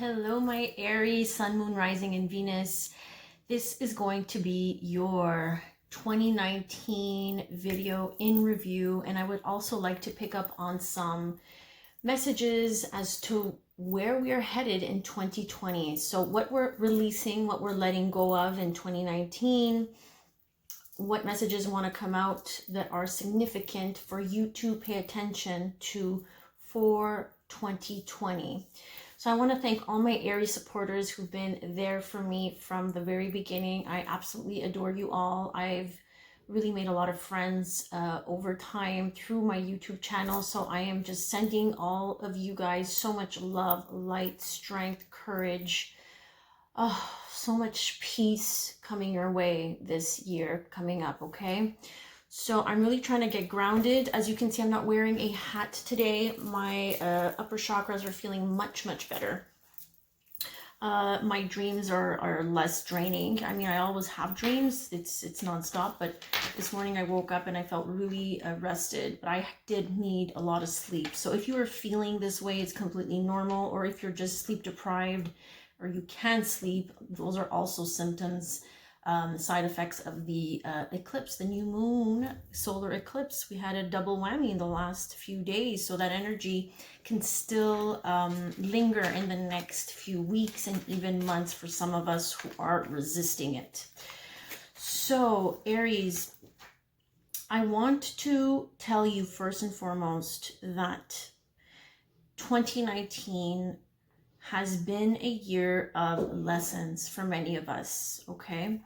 Hello, my Aries, Sun, Moon, Rising, and Venus. This is going to be your 2019 video in review, and I would also like to pick up on some messages as to where we are headed in 2020. So what we're releasing, what we're letting go of in 2019, what messages want to come out that are significant for you to pay attention to for 2020. So I want to thank all my Aries supporters who've been there for me from the very beginning. I absolutely adore you all. I've really made a lot of friends over time through my YouTube channel. So I am just sending all of you guys so much love, light, strength, courage, so much peace coming your way this year coming up, okay? So I'm really trying to get grounded. As you can see, I'm not wearing a hat today. My upper chakras are feeling much better. My dreams are less draining. I mean, I always have dreams. It's nonstop, but this morning I woke up and I felt really rested, but I did need a lot of sleep. So if you are feeling this way, it's completely normal. Or if you're just sleep deprived or you can't sleep, those are also symptoms. Side effects of the eclipse, the new moon solar eclipse. We had a double whammy in the last few days, so that energy can still linger in the next few weeks and even months for some of us who are resisting it. So Aries, I want to tell you first and foremost that 2019 has been a year of lessons for many of us, okay?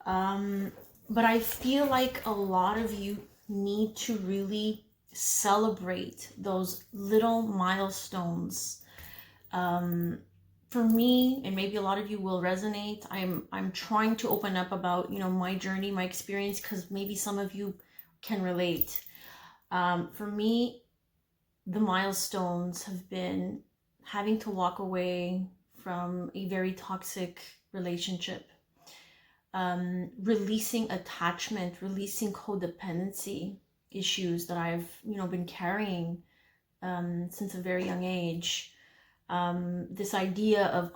But I feel like a lot of you need to really celebrate those little milestones. For me, and maybe a lot of you will resonate, I'm trying to open up about, my journey, my experience, because maybe some of you can relate. For me, the milestones have been having to walk away from a very toxic relationship, releasing attachment, releasing codependency issues that I've, been carrying since a very young age. This idea of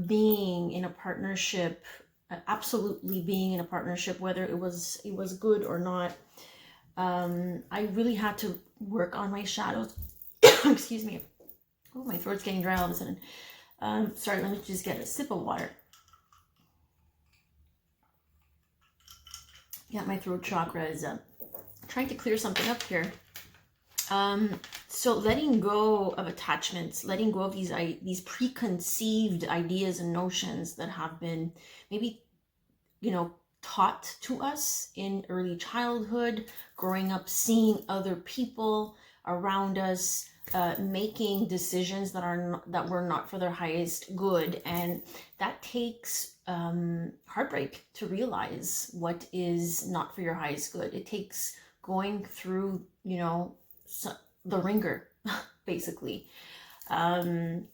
being in a partnership, absolutely being in a partnership, whether it was good or not. I really had to work on my shadows. Excuse me. Oh, my throat's getting dry all of a sudden. Sorry, let me just get a sip of water. Yeah, my throat chakra is trying to clear something up here. So letting go of attachments, letting go of these preconceived ideas and notions that have been maybe, taught to us in early childhood, growing up, seeing other people around us, making decisions that were not for their highest good, and that takes heartbreak to realize what is not for your highest good. It takes going through, the ringer, basically, and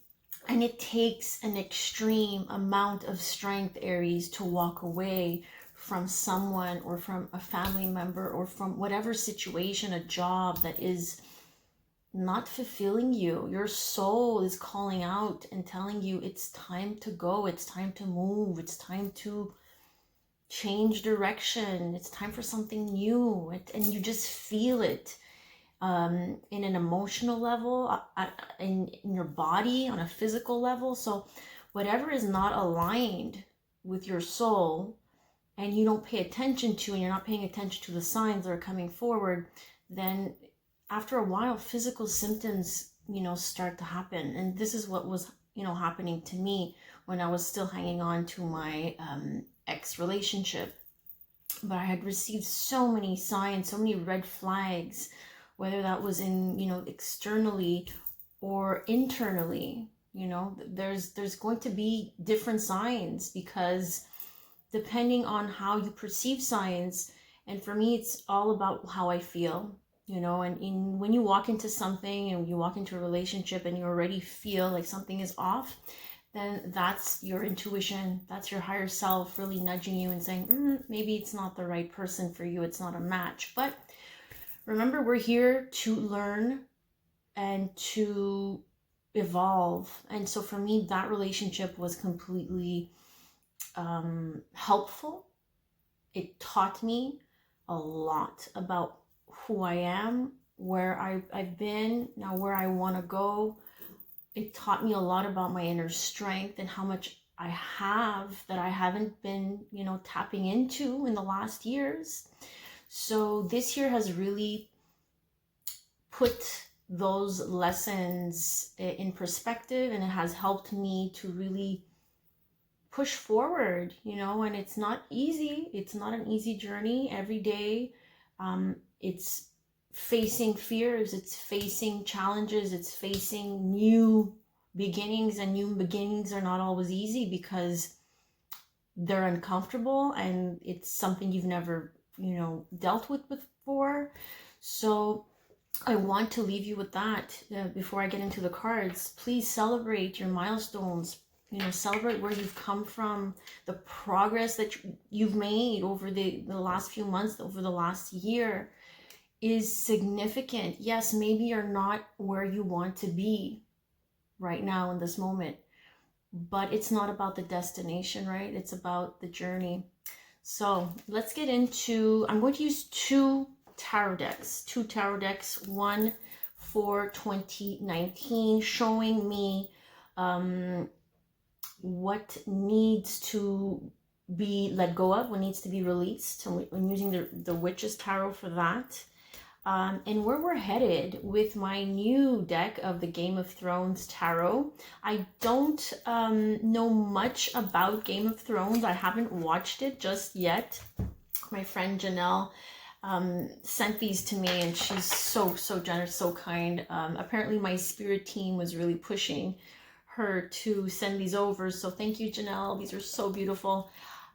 it takes an extreme amount of strength, Aries, to walk away from someone or from a family member or from whatever situation, a job that is not fulfilling you. Your soul is calling out and telling you it's time to go, it's time to move, it's time to change direction, it's time for something new, and you just feel it in an emotional level, in your body, on a physical level. So whatever is not aligned with your soul and you don't pay attention to, and you're not paying attention to the signs that are coming forward, then after a while, physical symptoms, start to happen. And this is what was, happening to me when I was still hanging on to my ex relationship. But I had received so many signs, so many red flags, whether that was in, externally or internally. There's going to be different signs, because depending on how you perceive signs, and for me, it's all about how I feel. And when you walk into something and you walk into a relationship and you already feel like something is off, then that's your intuition, that's your higher self really nudging you and saying, maybe it's not the right person for you, it's not a match. But remember, we're here to learn and to evolve. And so for me, that relationship was completely helpful. It taught me a lot about who I am, where I've been, now where I want to go. It taught me a lot about my inner strength and how much I have that I haven't been, tapping into in the last years. So this year has really put those lessons in perspective, and it has helped me to really push forward, and it's not easy. It's not an easy journey every day. It's facing fears, it's facing challenges, it's facing new beginnings, and new beginnings are not always easy because they're uncomfortable and it's something you've never, dealt with before. So I want to leave you with that before I get into the cards. Please celebrate your milestones. Celebrate where you've come from, the progress that you've made over the last few months, over the last year is significant. Yes, maybe you're not where you want to be right now in this moment, but it's not about the destination, right? It's about the journey. So let's get into, I'm going to use two tarot decks, one for 2019, showing me what needs to be let go of, what needs to be released. So I'm using the Witch's Tarot for that. And where we're headed with my new deck of the Game of Thrones Tarot. I don't know much about Game of Thrones. I haven't watched it just yet. My friend Janelle sent these to me, and she's so generous, so kind. Apparently my spirit team was really pushing her to send these over. So thank you, Janelle. These are so beautiful.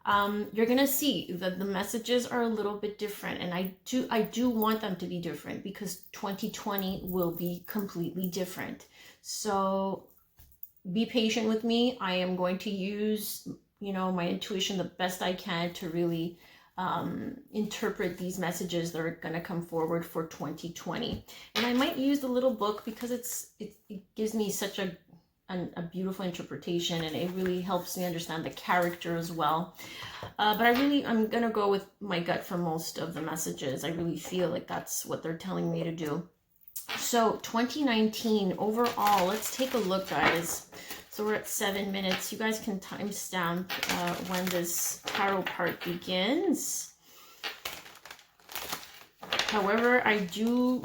You're gonna see that the messages are a little bit different, and I do want them to be different because 2020 will be completely different. So be patient with me. I am going to use, my intuition the best I can to really interpret these messages that are going to come forward for 2020. And I might use the little book because it gives me such a beautiful interpretation, and it really helps me understand the character as well. But I'm gonna go with my gut for most of the messages. I really feel like that's what they're telling me to do. So 2019 overall, let's take a look, guys. So we're at 7 minutes. You guys can timestamp when this tarot part begins. However, I do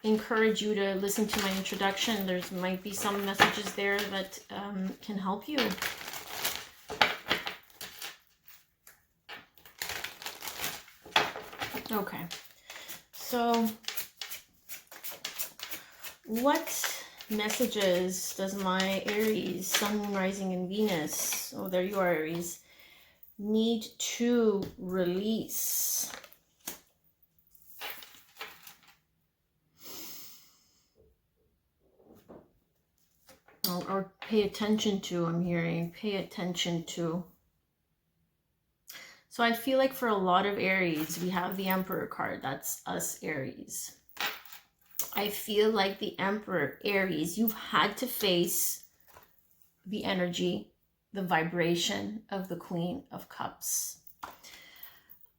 encourage you to listen to my introduction. There might be some messages there that can help you. Okay, so what messages does my Aries, Sun, Moon, Rising, and Venus, oh, there you are, Aries, need to release? Or pay attention to, I'm hearing, pay attention to. So I feel like for a lot of Aries, we have the Emperor card. That's us, Aries. I feel like the Emperor, Aries, you've had to face the energy, the vibration of the Queen of Cups.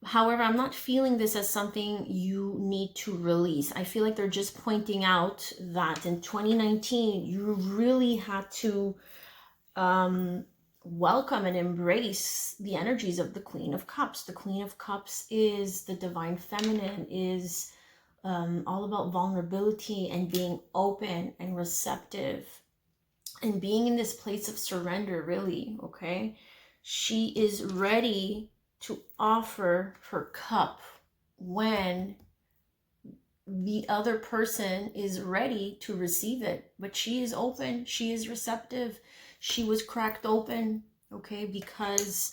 However, I'm not feeling this as something you need to release. I feel like they're just pointing out that in 2019, you really had to welcome and embrace the energies of the Queen of Cups. The Queen of Cups is the divine feminine, is all about vulnerability and being open and receptive and being in this place of surrender, really, okay? She is ready to offer her cup when the other person is ready to receive it. But she is open, she is receptive, she was cracked open, okay? Because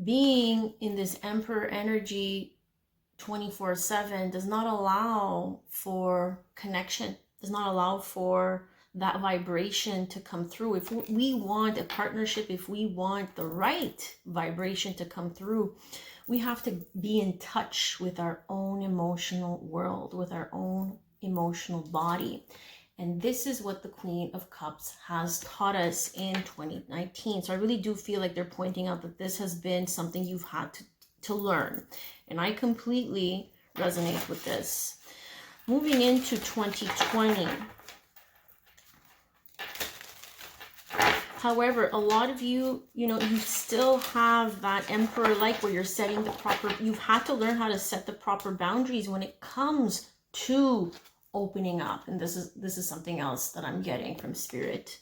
being in this Emperor energy 24/7 does not allow for connection, does not allow for that vibration to come through. If we want a partnership, if we want the right vibration to come through, we have to be in touch with our own emotional world, with our own emotional body. And this is what the Queen of Cups has taught us in 2019. So I really do feel like they're pointing out that this has been something you've had to learn. And I completely resonate with this. Moving into 2020. However, a lot of you, you still have that Emperor like where you're setting the proper, you've had to learn how to set the proper boundaries when it comes to opening up. And this is something else that I'm getting from Spirit.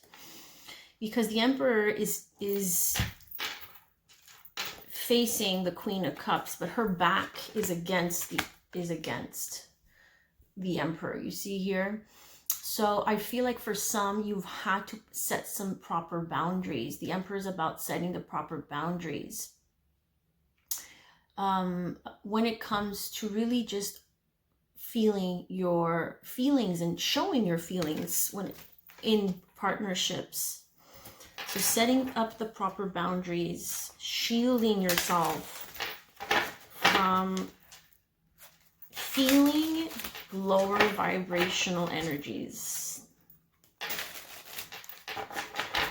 Because the Emperor is facing the Queen of Cups, but her back is against the Emperor, you see here. So I feel like for some, you've had to set some proper boundaries. The Emperor is about setting the proper boundaries. When it comes to really just feeling your feelings and showing your feelings when in partnerships. So setting up the proper boundaries, shielding yourself from feeling lower vibrational energies.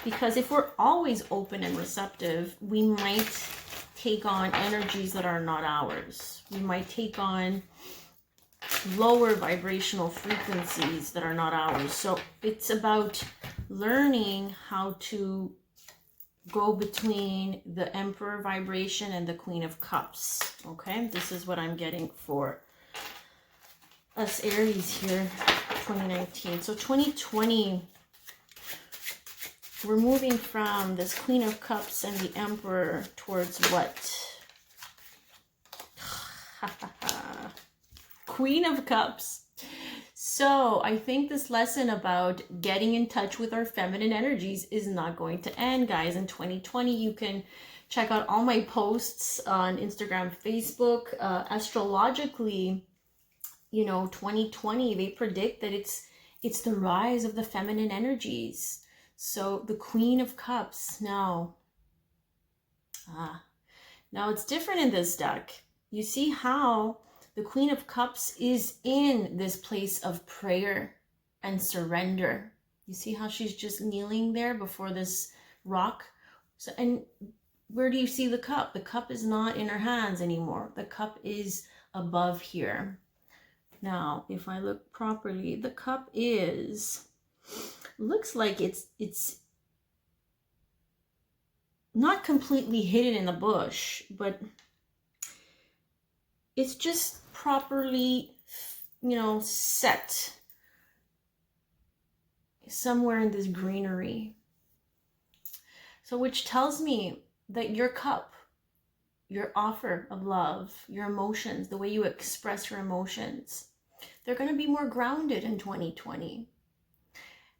Because if we're always open and receptive, we might take on energies that are not ours. We might take on lower vibrational frequencies that are not ours. So it's about learning how to go between the Emperor vibration and the Queen of Cups. Okay, this is what I'm getting for us Aries here, 2019. So 2020, we're moving from this Queen of Cups and the Emperor towards what? Queen of Cups. So I think this lesson about getting in touch with our feminine energies is not going to end, guys. In 2020, you can check out all my posts on Instagram, Facebook. Astrologically, 2020, they predict that it's the rise of the feminine energies. So the Queen of Cups now it's different in this deck. You see how the Queen of Cups is in this place of prayer and surrender. You see how she's just kneeling there before this rock. So, and where do you see the cup? The cup is not in her hands anymore. The cup is above here. Now, if I look properly, the cup looks like it's not completely hidden in the bush, but it's just properly, set somewhere in this greenery. So which tells me that your cup, your offer of love, your emotions, the way you express your emotions, they're going to be more grounded in 2020.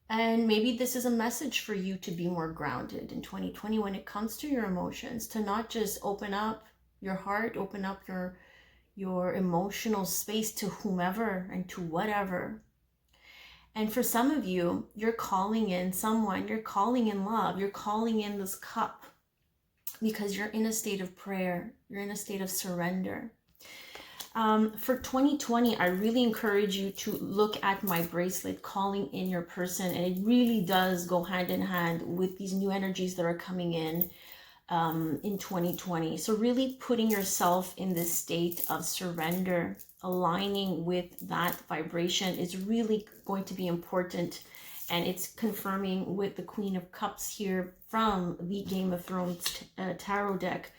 And maybe this is a message for you to be more grounded in 2020 when it comes to your emotions, to not just open up your heart, open up your emotional space to whomever and to whatever. And for some of you, you're calling in someone, you're calling in love, you're calling in this cup because you're in a state of prayer, you're in a state of surrender. For 2020, I really encourage you to look at my bracelet, calling in your person, and it really does go hand in hand with these new energies that are coming in 2020. So really putting yourself in this state of surrender, aligning with that vibration is really going to be important. And it's confirming with the Queen of Cups here from the Game of Thrones tarot deck.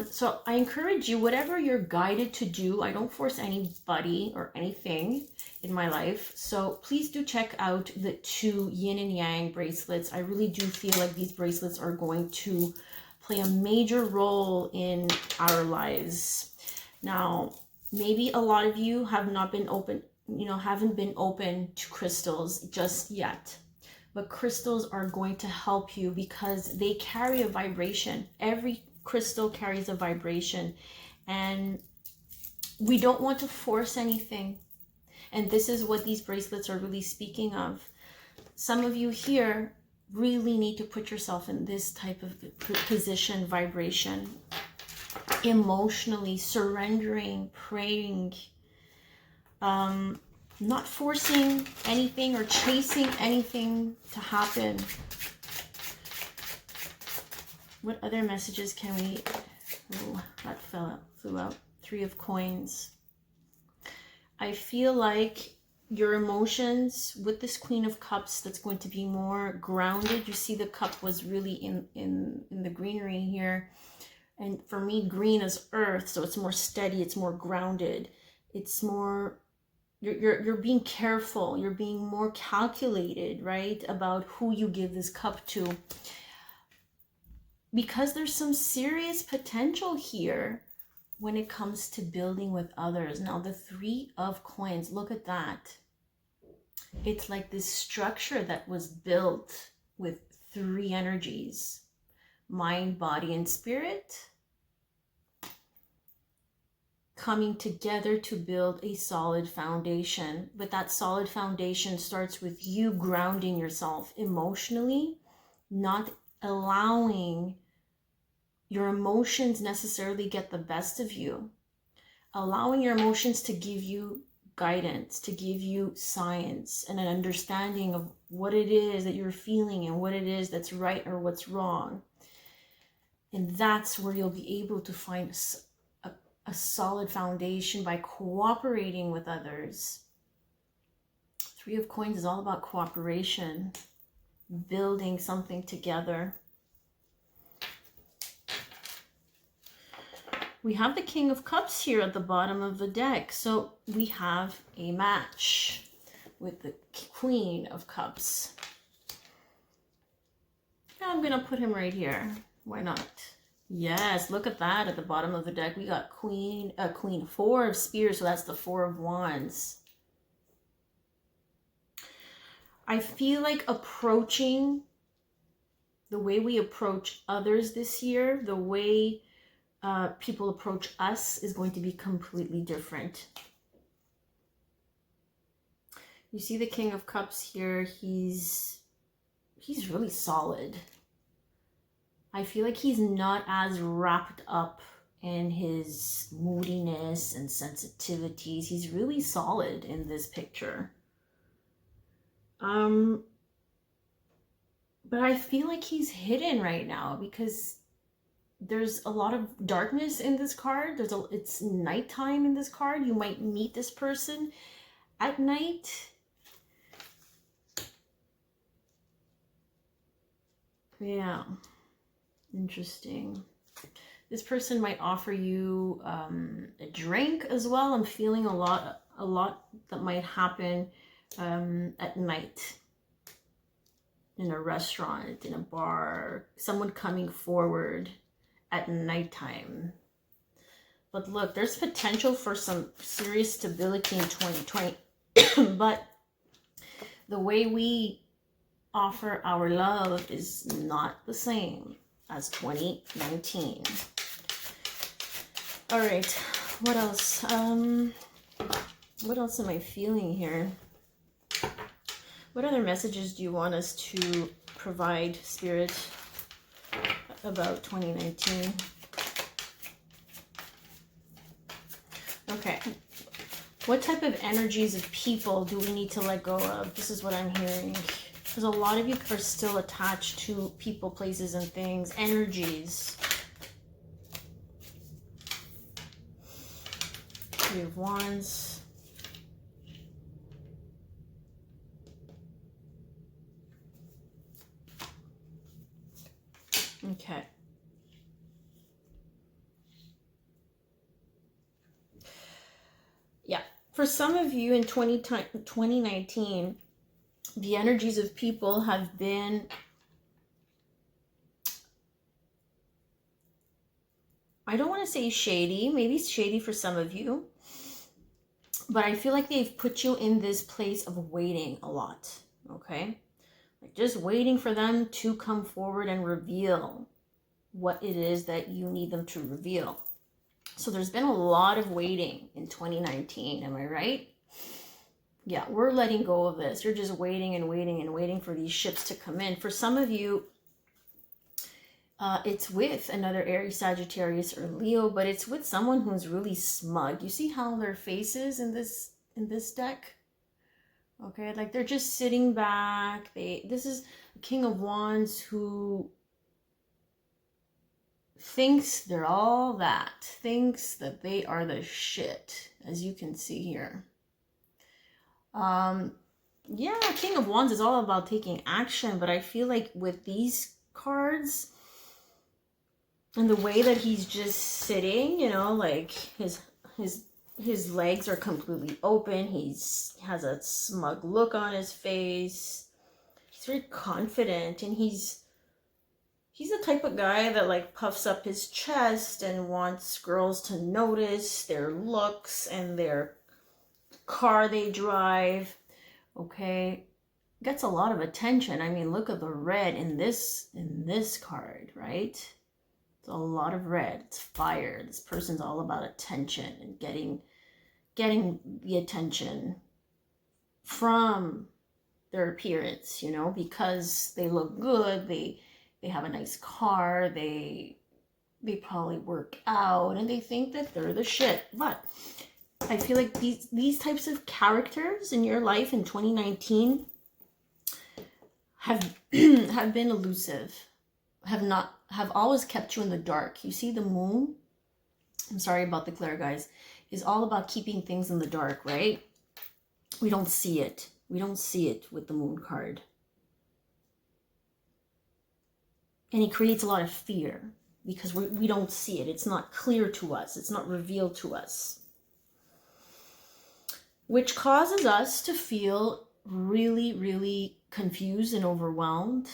So I encourage you, whatever you're guided to do, I don't force anybody or anything in my life. So please do check out the 2 yin and yang bracelets. I really do feel like these bracelets are going to play a major role in our lives. Now, maybe a lot of you have not been open, haven't been open to crystals just yet. But crystals are going to help you because they carry a vibration. Every crystal carries a vibration, and we don't want to force anything. And this is what these bracelets are really speaking of. Some of you here really need to put yourself in this type of position, vibration, emotionally surrendering, praying, Not forcing anything or chasing anything to happen. What other messages can we... Oh, that flew out. 3 of Coins. I feel like your emotions with this Queen of Cups, that's going to be more grounded. You see the cup was really in the greenery here. And for me, green is earth, so it's more steady, it's more grounded. It's more... You're being careful, you're being more calculated, right, about who you give this cup to. Because there's some serious potential here when it comes to building with others. Now, the 3 of Coins, look at that. It's like this structure that was built with 3 energies. Mind, body, and spirit. Coming together to build a solid foundation. But that solid foundation starts with you grounding yourself emotionally, not allowing your emotions necessarily get the best of you. Allowing your emotions to give you guidance, to give you science and an understanding of what it is that you're feeling and what it is that's right or what's wrong. And that's where you'll be able to find a solid foundation by cooperating with others. 3 of Coins is all about cooperation, building something together. We have the King of Cups here at the bottom of the deck. So we have a match with the Queen of Cups. Now I'm going to put him right here. Why not? Yes, look at that at the bottom of the deck. We got Queen, 4 of Spears, so that's the 4 of Wands. I feel like approaching the way we approach others this year, the way people approach us is going to be completely different. You see the King of Cups here, he's really solid. I feel like he's not as wrapped up in his moodiness and sensitivities. He's really solid in this picture. But I feel like he's hidden right now because there's a lot of darkness in this card. It's nighttime in this card. You might meet this person at night. Yeah. Interesting. This person might offer you a drink as well. I'm feeling a lot that might happen at night. In a restaurant, in a bar, someone coming forward at nighttime. But look, there's potential for some serious stability in 2020. But the way we offer our love is not the same as 2019. All right, what else? What else am I feeling here? What other messages do you want us to provide, Spirit, about 2019? Okay. What type of energies of people do we need to let go of? This is what I'm hearing. Because a lot of you are still attached to people, places, and things. Energies. 3 of Wands. Okay. Yeah. For some of you in 2019, the energies of people have been I don't want to say shady, maybe shady for some of you, but I feel like they've put you in this place of waiting a lot, okay? Like just waiting for them to come forward and reveal what it is that you need them to reveal. So there's been a lot of waiting in 2019, am I right? Yeah, we're letting go of this. You're just waiting and waiting and waiting for these ships to come in. For some of you, it's with another Aries, Sagittarius, or Leo, but it's with someone who's really smug. You see how their face is in this deck? Okay, like they're just sitting back. This is a King of Wands who thinks they're all that, thinks that they are the shit, as you can see here. Yeah, King of Wands is all about taking action, but I feel like with these cards and the way that he's just sitting, you know, like his legs are completely open. He has a smug look on his face. He's very confident, and he's the type of guy that like puffs up his chest and wants girls to notice their looks and their car they drive. Okay, gets a lot of attention. I mean, look at the red in this card, right? It's a lot of red. It's fire. This person's all about attention and getting the attention from their appearance, you know, because they look good, they have a nice car, they probably work out, and they think that they're the shit. But I feel like these types of characters in your life in 2019 have have been elusive, have always kept you in the dark. You see, the moon, I'm sorry about the glare, guys, is all about keeping things in the dark, right? We don't see it. We don't see it with the moon card. And it creates a lot of fear because we don't see it. It's not clear to us. It's not revealed to us. Which causes us to feel really, really confused and overwhelmed.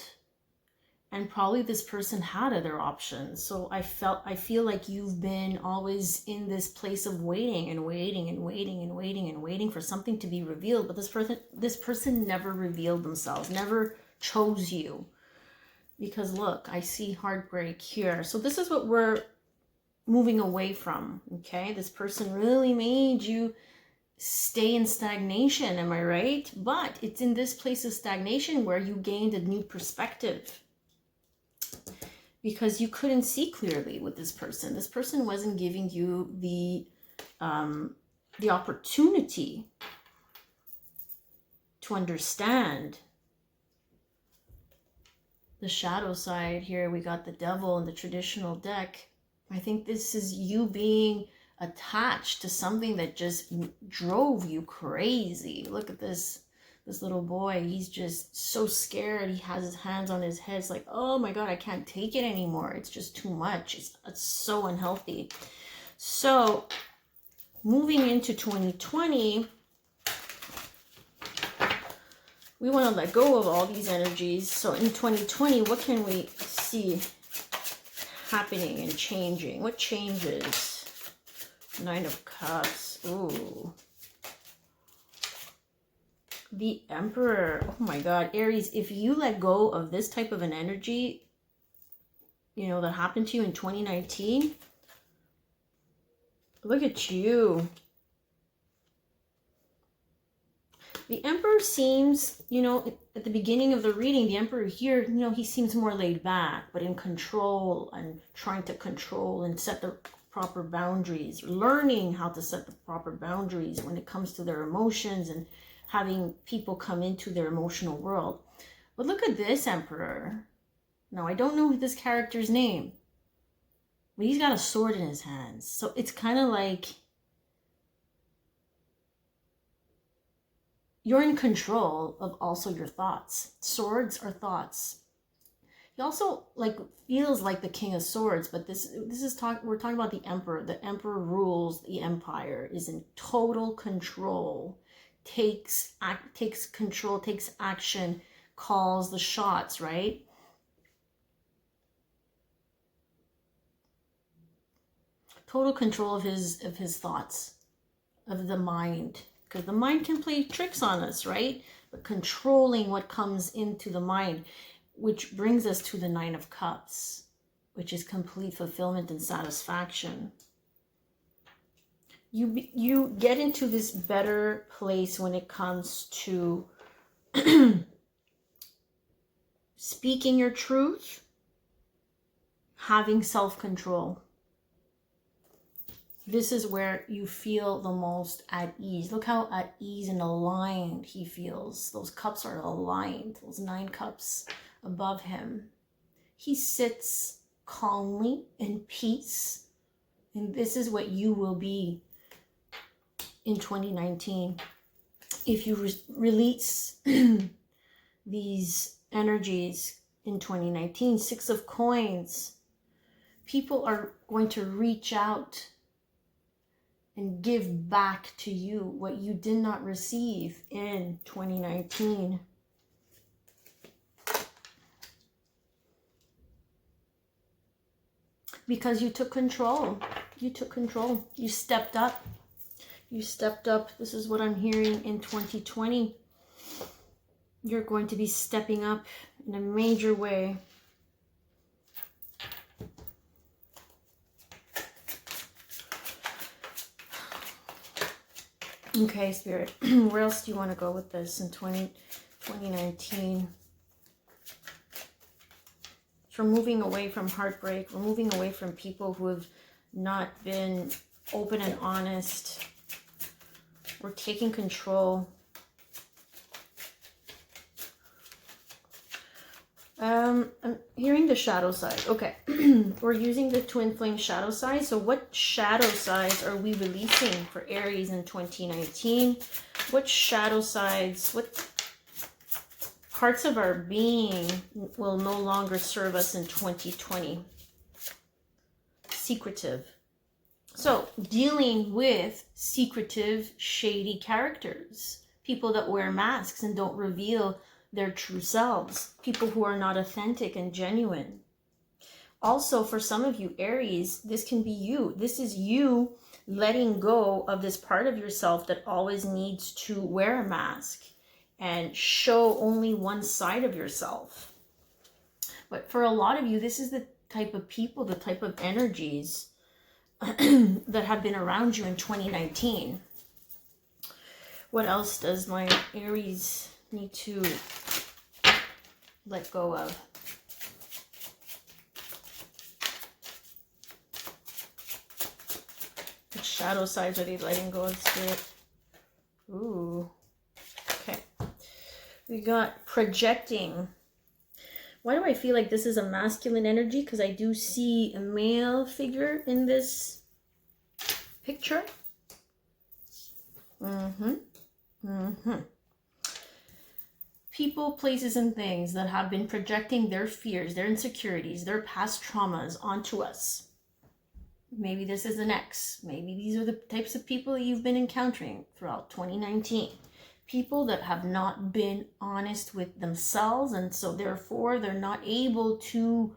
And probably this person had other options. So I feel like you've been always in this place of waiting and waiting and waiting and waiting and waiting for something to be revealed. But this person never revealed themselves, never chose you. Because look, I see heartbreak here. So this is what we're moving away from, okay? This person really made you stay in stagnation, am I right? But it's in this place of stagnation where you gained a new perspective. Because you couldn't see clearly with this person. This person wasn't giving you the opportunity to understand the shadow side. Here we got the devil in the traditional deck. I think this is you being attached to something that just drove you crazy. Look at this little boy. He's just so scared. He has his hands on his head. It's like, oh my God, I can't take it anymore. It's just too much. It's so unhealthy. So moving into 2020, we want to let go of all these energies. So in 2020, what can we see happening and changing? What changes? Nine of Cups. Ooh. The Emperor. Oh my God, Aries, if you let go of this type of an energy, you know, that happened to you in 2019, look at you. The Emperor seems, you know, at the beginning of the reading, the Emperor here, you know, he seems more laid back, but in control and trying to control and set the proper boundaries, learning how to set the proper boundaries when it comes to their emotions and having people come into their emotional world. But look at this Emperor. Now, I don't know this character's name, but he's got a sword in his hands. So it's kind of like you're in control of also your thoughts. Swords are thoughts. He also like feels like the King of Swords, but we're talking about the Emperor. The Emperor rules the empire, is in total control, takes control, takes action, calls the shots, right? Total control of his thoughts, of the mind. Because the mind can play tricks on us, right? But controlling what comes into the mind, which brings us to the Nine of Cups, which is complete fulfillment and satisfaction. You get into this better place when it comes to speaking your truth, having self-control. This is where you feel the most at ease. Look how at ease and aligned he feels. Those cups are aligned, those 9 cups above him. He sits calmly in peace. And this is what you will be in 2019. If you release these energies in 2019, 6 of Coins, people are going to reach out and give back to you what you did not receive in 2019. Because you took control. You took control. You stepped up. You stepped up. This is what I'm hearing in 2020. You're going to be stepping up in a major way. Okay, Spirit. Where else do you want to go with this in 2019? So we're moving away from heartbreak. We're moving away from people who have not been open and honest. We're taking control. I'm hearing the shadow side. Okay. We're using the twin flame shadow side. So what shadow sides are we releasing for Aries in 2019? What shadow sides, what parts of our being will no longer serve us in 2020? Secretive. So dealing with secretive, shady characters. People that wear masks and don't reveal their true selves. People who are not authentic and genuine. Also, for some of you, Aries, this can be you. This is you letting go of this part of yourself that always needs to wear a mask and show only one side of yourself. But for a lot of you, this is the type of people, the type of energies that have been around you in 2019. What else does my Aries need to let go of? What shadow sides are they letting go of, Spirit? Ooh. Okay. We got projecting. Why do I feel like this is a masculine energy? Because I do see a male figure in this picture. People, places, and things that have been projecting their fears, their insecurities, their past traumas onto us. Maybe this is an ex. Maybe these are the types of people that you've been encountering throughout 2019. People that have not been honest with themselves, and so therefore they're not able to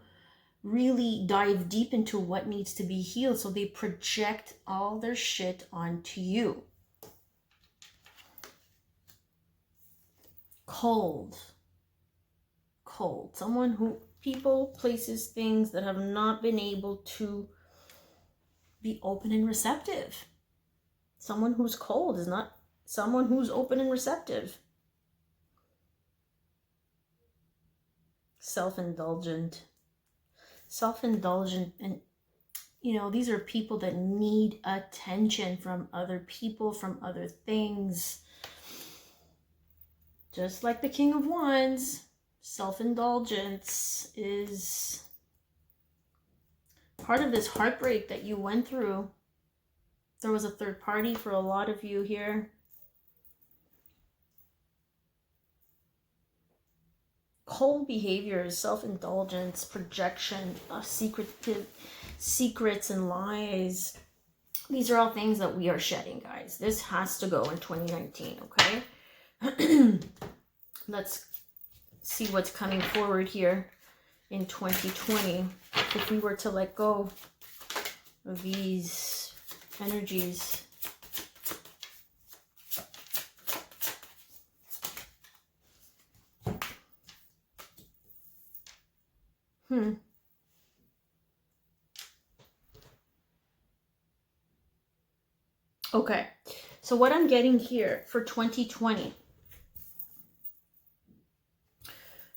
really dive deep into what needs to be healed. So they project all their shit onto you. Cold. Someone who, people, places, things that have not been able to be open and receptive. Someone who's cold is not someone who's open and receptive. Self-indulgent. And these are people that need attention from other people, from other things. Just like the King of Wands, self-indulgence is part of this heartbreak that you went through. There was a third party for a lot of you here. Cold behaviors, self-indulgence, projection, secrets and lies. These are all things that we are shedding, guys. This has to go in 2019, okay? Let's see what's coming forward here in 2020. If we were to let go of these energies. Okay, so what I'm getting here for 2020.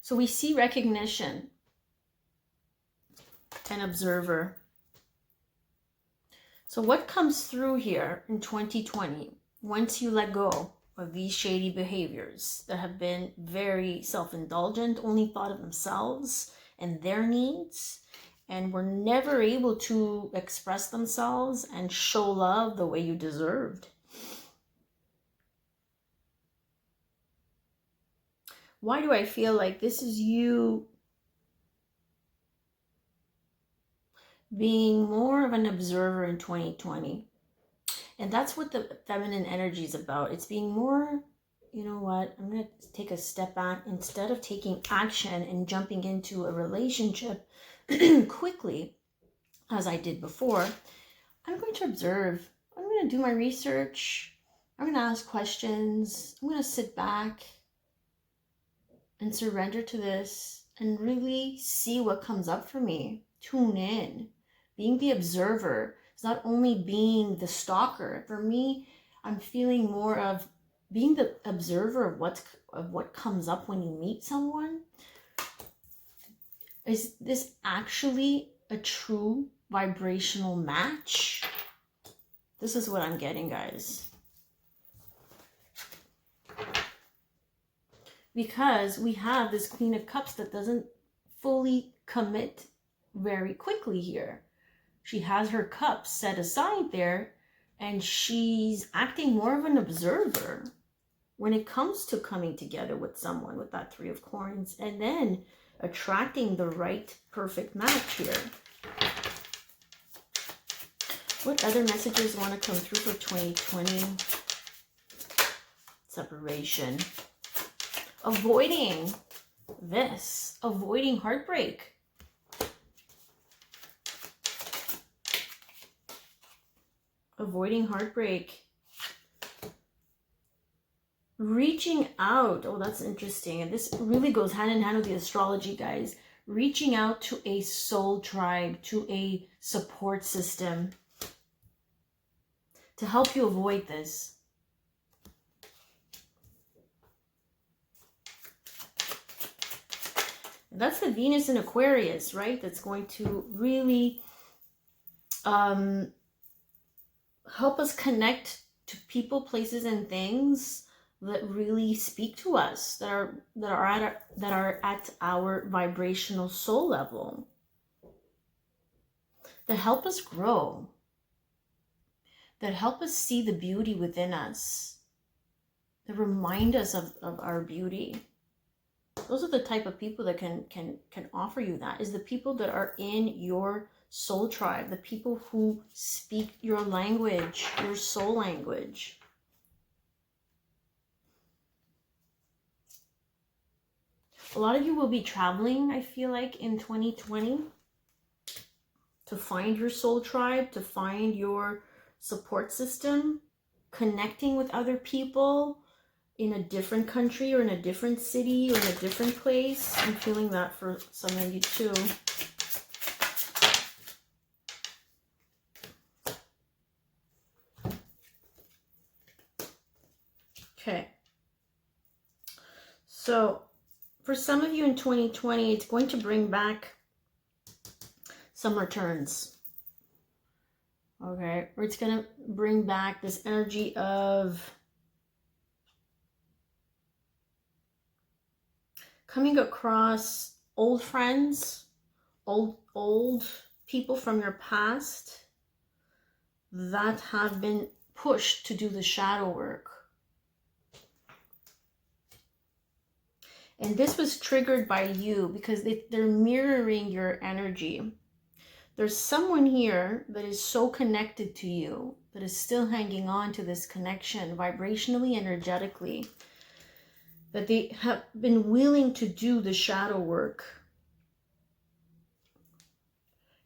So we see recognition and observer. So what comes through here in 2020, once you let go of these shady behaviors that have been very self-indulgent, only thought of themselves and their needs, and were never able to express themselves and show love the way you deserved? Why do I feel like this is you being more of an observer in 2020? And that's what the feminine energy is about. It's being more, you know what, I'm going to take a step back. Instead of taking action and jumping into a relationship quickly, as I did before, I'm going to observe. I'm going to do my research. I'm going to ask questions. I'm going to sit back and surrender to this and really see what comes up for me. Tune in. Being the observer is not only being the stalker. For me, I'm feeling more of being the observer of what comes up when you meet someone. Is this actually a true vibrational match? This is what I'm getting, guys. Because we have this Queen of Cups that doesn't fully commit very quickly here. She has her cups set aside there, and she's acting more of an observer when it comes to coming together with someone with that Three of Coins and then attracting the right perfect match here. What other messages want to come through for 2020? Separation. Avoiding this. Avoiding heartbreak. Avoiding heartbreak. Reaching out. Oh, that's interesting. And this really goes hand in hand with the astrology, guys. Reaching out to a soul tribe, to a support system to help you avoid this. That's the Venus in Aquarius, right? That's going to really help us connect to people, places, and things that really speak to us, that are at our vibrational soul level, that help us grow, that help us see the beauty within us, that remind us of our beauty. Those are the type of people that can offer you that, is the people that are in your soul tribe, the people who speak your language, your soul language. A lot of you will be traveling, I feel like, in 2020 to find your soul tribe, to find your support system, connecting with other people in a different country or in a different city or in a different place. I'm feeling that for some of you too. Okay. So for some of you in 2020, it's going to bring back some returns. Okay. Or it's going to bring back this energy of coming across old friends, old people from your past that have been pushed to do the shadow work. And this was triggered by you because they're mirroring your energy. There's someone here that is so connected to you, that is still hanging on to this connection vibrationally, energetically, that they have been willing to do the shadow work.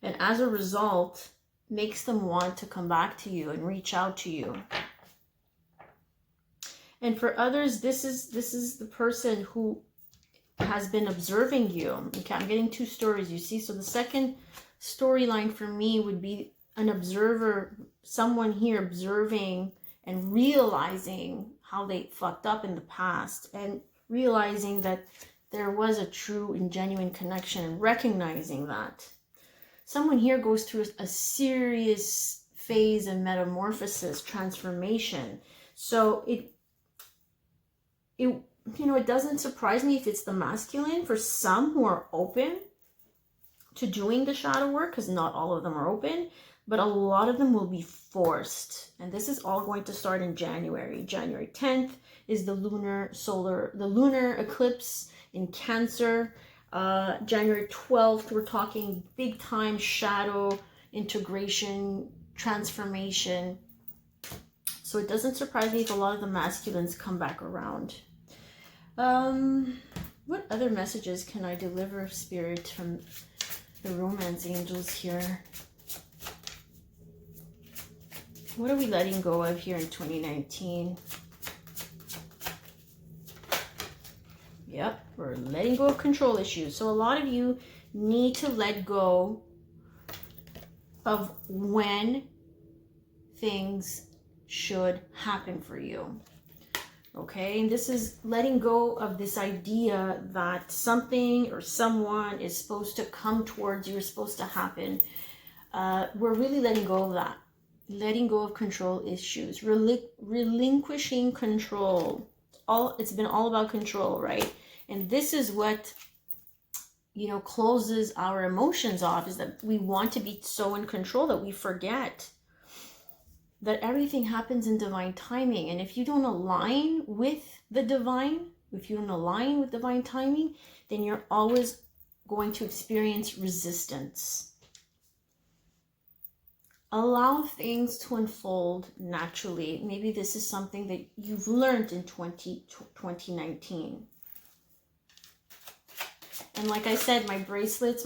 And as a result, makes them want to come back to you and reach out to you. And for others, this is the person who has been observing you. Okay, I'm getting two stories, you see. So the second storyline for me would be an observer, someone here observing and realizing how they fucked up in the past and realizing that there was a true and genuine connection and recognizing that. Someone here goes through a serious phase of metamorphosis, transformation. So it doesn't surprise me if it's the masculine. For some who are open to doing the shadow work, because not all of them are open, but a lot of them will be forced. And this is all going to start in January. January 10th is the lunar eclipse in Cancer. January 12th, we're talking big time shadow integration, transformation. So it doesn't surprise me if a lot of the masculines come back around. What other messages can I deliver, Spirit, from the romance angels here? What are we letting go of here in 2019? Yep, we're letting go of control issues. So a lot of you need to let go of when things should happen for you. Okay, and this is letting go of this idea that something or someone is supposed to come towards you, or supposed to happen. We're really letting go of that. Letting go of control issues, relinquishing control. It's been all about control, right? And this is what, closes our emotions off, is that we want to be so in control that we forget that everything happens in divine timing. And if you don't align with the divine, if you don't align with divine timing, then you're always going to experience resistance. Allow things to unfold naturally. Maybe this is something that you've learned in 2019. And like I said, my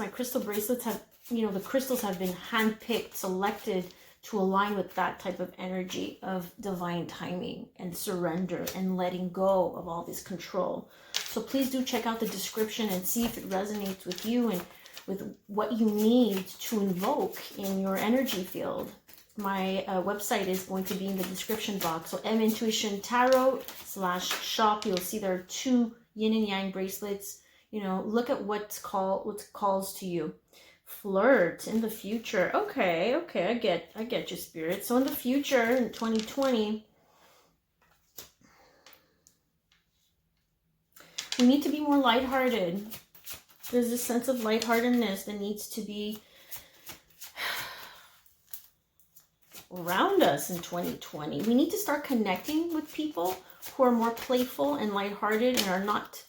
crystal bracelets have, the crystals have been handpicked, selected to align with that type of energy of divine timing and surrender and letting go of all this control. So please do check out the description and see if it resonates with you and with what you need to invoke in your energy field. My website is going to be in the description box. So mintuitiontarot.com/shop. You'll see there are 2 yin and yang bracelets. Look at what calls to you. Flirt in the future. Okay, I get you, Spirit. So in the future, in 2020, we need to be more lighthearted. There's this sense of lightheartedness that needs to be around us in 2020. We need to start connecting with people who are more playful and lighthearted and are not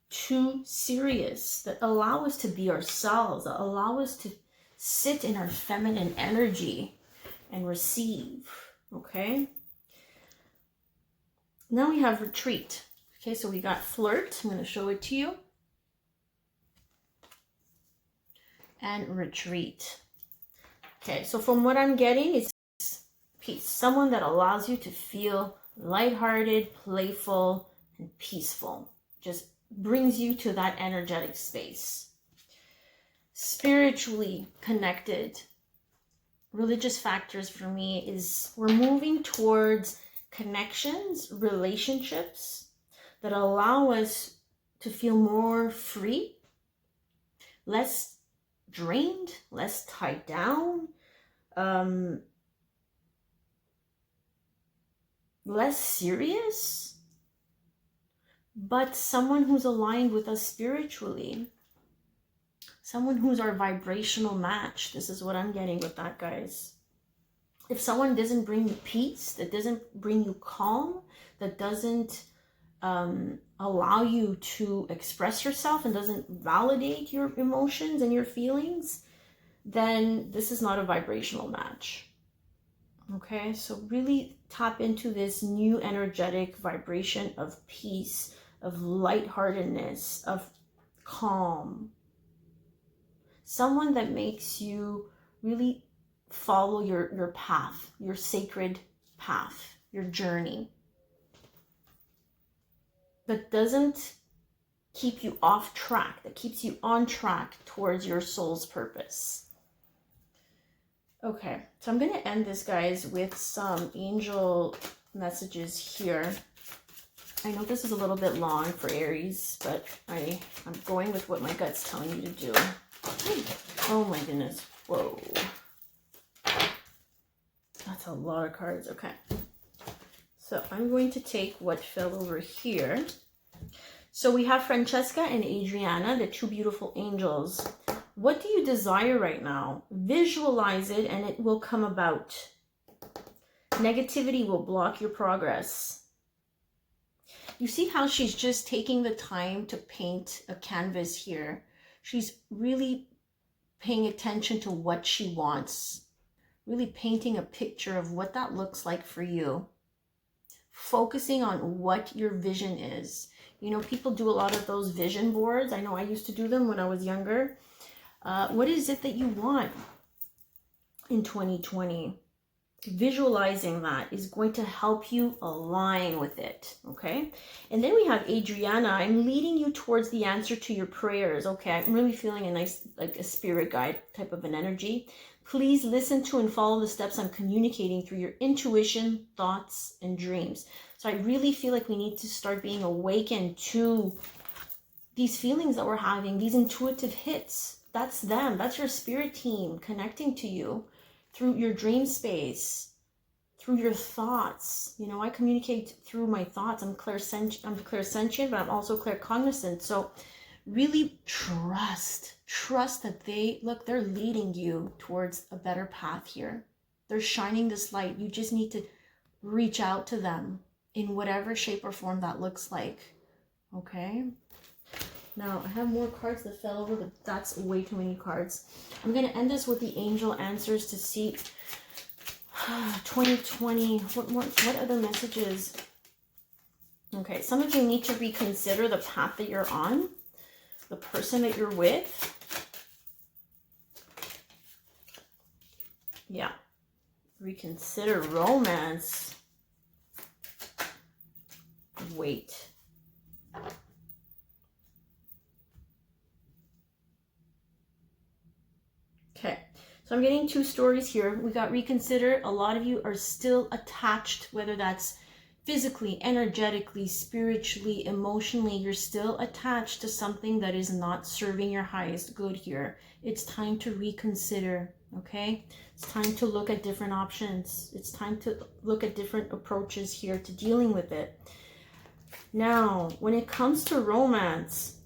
too serious, that allow us to be ourselves, that allow us to sit in our feminine energy and receive. Okay, now we have retreat. Okay, so we got flirt. I'm going to show it to you. And retreat. Okay, so from what I'm getting is peace. Someone that allows you to feel lighthearted, playful, and peaceful. Just brings you to that energetic space. Spiritually connected. Religious factors for me is we're moving towards connections, relationships that allow us to feel more free, less drained, less tied down, less serious, but someone who's aligned with us spiritually, someone who's our vibrational match. This is what I'm getting with that, guys. If someone doesn't bring you peace, that doesn't bring you calm, that doesn't allow you to express yourself and doesn't validate your emotions and your feelings, then this is not a vibrational match. Okay, so really tap into this new energetic vibration of peace, of lightheartedness, of calm. Someone that makes you really follow your path, your sacred path, your journey. That doesn't keep you off track, that keeps you on track towards your soul's purpose. Okay, so I'm going to end this, guys, with some angel messages here. I know this is a little bit long for Aries, but I'm going with what my gut's telling me to do. Oh my goodness. Whoa. That's a lot of cards. Okay. So I'm going to take what fell over here. So we have Francesca and Adriana, the two beautiful angels. What do you desire right now? Visualize it and it will come about. Negativity will block your progress. You see how she's just taking the time to paint a canvas here. She's really paying attention to what she wants. Really painting a picture of what that looks like for you. Focusing on what your vision is. You know, people do a lot of those vision boards. I know I used to do them when I was younger. What is it that you want in 2020? Visualizing that is going to help you align with it, okay? And then we have Adriana. I'm leading you towards the answer to your prayers, okay? I'm really feeling a nice, like a spirit guide type of an energy. Please listen to and follow the steps I'm communicating through your intuition, thoughts, and dreams. So I really feel like we need to start being awakened to these feelings that we're having, these intuitive hits. That's them. That's your spirit team connecting to you through your dream space, through your thoughts. You know, I communicate through my thoughts. I'm clairsentient, but I'm also claircognizant. So really trust that they're leading you towards a better path here. They're shining this light. You just need to reach out to them in whatever shape or form that looks like. Okay. Now, I have more cards that fell over, but that's way too many cards. I'm going to end this with the angel answers to see 2020. What other messages? Okay, some of you need to reconsider the path that you're on, the person that you're with. Yeah. Reconsider romance. Wait. Okay, so I'm getting two stories here. We got reconsider. A lot of you are still attached, whether that's physically, energetically, spiritually, emotionally. You're still attached to something that is not serving your highest good here. It's time to reconsider, okay? It's time to look at different options. It's time to look at different approaches here to dealing with it. Now, when it comes to romance,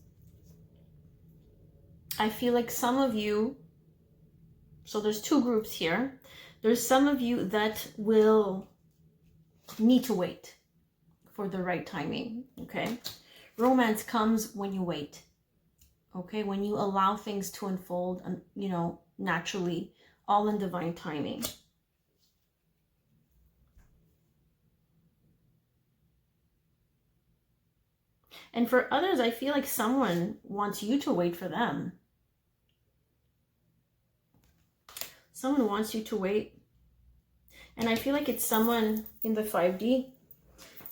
I feel like some of you, so there's two groups here. There's some of you that will need to wait for the right timing, okay? Romance comes when you wait, okay? When you allow things to unfold, you know, naturally, all in divine timing. And for others, I feel like someone wants you to wait for them. Someone wants you to wait. And I feel like it's someone in the 5D,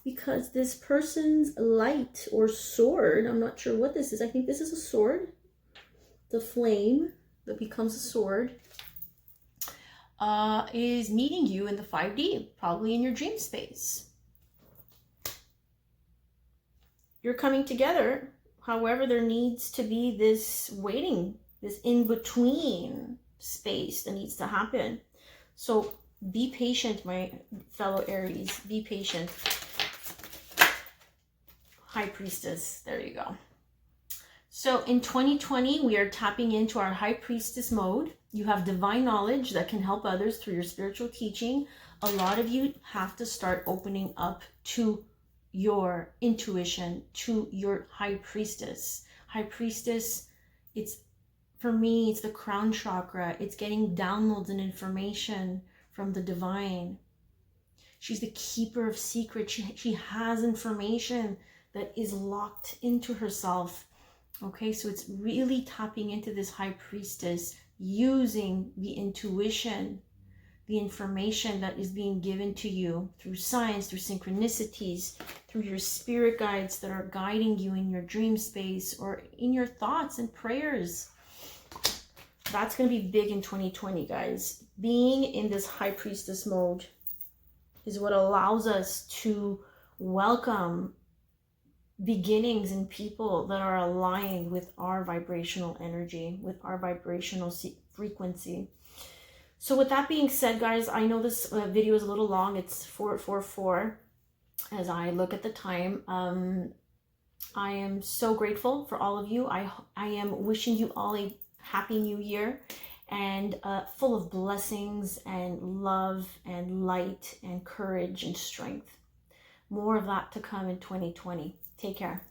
because this person's light or sword, I'm not sure what this is. I think this is a sword. The flame that becomes a sword is meeting you in the 5D, probably in your dream space. You're coming together. However, there needs to be this waiting, this in-between space that needs to happen. So be patient, my fellow Aries. Be patient. High Priestess. There you go. So in 2020, we are tapping into our High Priestess mode. You have divine knowledge that can help others through your spiritual teaching. A lot of you have to start opening up to your intuition, to your High Priestess. High Priestess, for me, it's the crown chakra. It's getting downloads and information from the divine. She's the keeper of secrets. She has information that is locked into herself. Okay, so it's really tapping into this High Priestess, using the intuition, the information that is being given to you through signs, through synchronicities, through your spirit guides that are guiding you in your dream space or in your thoughts and prayers. That's going to be big in 2020, guys. Being in this High Priestess mode is what allows us to welcome beginnings in people that are aligned with our vibrational energy, with our vibrational frequency. So with that being said, guys, I know this video is a little long. It's 4:44 as I look at the time. I am so grateful for all of you. I am wishing you all a happy new year, and full of blessings and love and light and courage and strength. More of that to come in 2020. Take care.